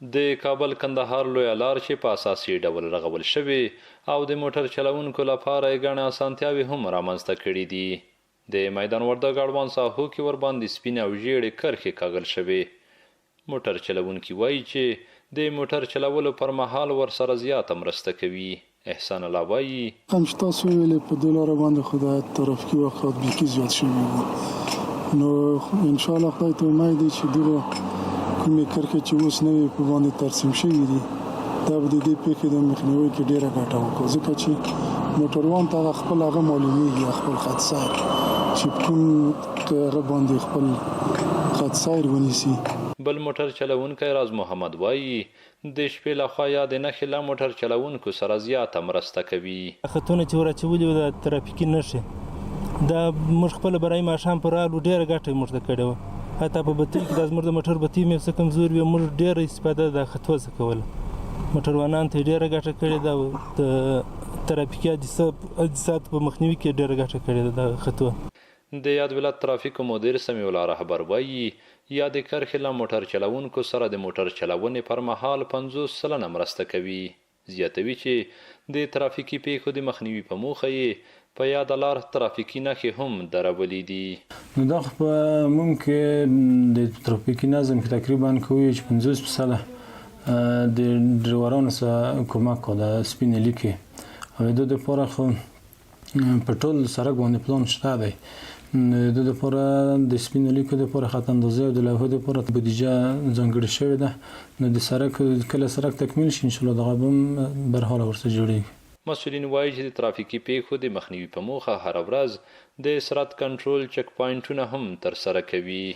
د کابل کندهار لویه لار چې په اساسي ډول رغول شوې او د موټر چلونکو لپاره یې ګڼې اسانتیاوې هم رامنځته کړي دي. د میدان وردګ اړوند ساحو کې ورباندې سپینې او ژیړې کرښې کاږل شوې. موټر چلونکي وایي چې د موټر چلولو پر مهال ورسره زیاته مرسته کوي. احسان الله وایي هم چې تاسو ویلې په دې لاره باندې خو د ترافیکي واقعات بیخي زیات شوي وو، نو انشاءالله خدای ته امید دی چې دغه کومې کرښې چې اوس نوې په باندې ترسیم شوي دي دا به د دې پیښې د مخنیوي کې ډېره ګټه وکړي، ځکه چې موټروان ته خپل هغه معلومیږي خپل خط سیر چې کوم هغه باندې خپل خط سیر ونیسي. بل موټر چلونکی راز محمد وایي د شپې لخوا یا د نښې له موټر چلونکو سره زیاته مرسته کوي. خطونه چې ور اچولي وو د ترافیکي نښې دا موږ خپله برای ماښام په رالو ډېره ګټه موږ ته کړې وه. حتی په بطۍ کې دا زموږ د موټر بطۍ مې څه کمزورې وې موږ ډېره استفاده د خطو څخه کوله. موټروانانو ته یې ډېره ګټه کړې ده او د ترافیکي حادثاتو په مخنیوي کې ډېره ګټه کړې ده د خطو. د یاد ولایت ترافیکو مدیر سمیع الله رهبر وایي یا د کرښې له موټر چلونکو سره د موټر چلونې پر مهال 50 سلنه مرسته کوي. زیاتوي چې د ترافیکي پیښو د مخنیوي په موخه یې په یاده لار ترافیکي نښې هم درولي دي. نو دا خو په موږ کې د ترافیکي نظم کې تقریبا کوي چې 50% د ډریورانو سره کومک کوي د سپینې لیکې او د دې لپاره خو په ټول سړک باندې پلان شته دی. د دې لپاره د سپینې لیکو د لپاره خط اندازې او د لوحو د لپاره بودیجه ځانګړې شوې ده. نو د سړک کله سړک تکمیل شي انشاءالله دغه به برحاله ورسره جوړېږي. مسؤلین وایي چې د ترافیکي پیښو د مخنیوي په موخه هره ورځ د سرعت کنټرول چک پوینټونه هم ترسره کوي.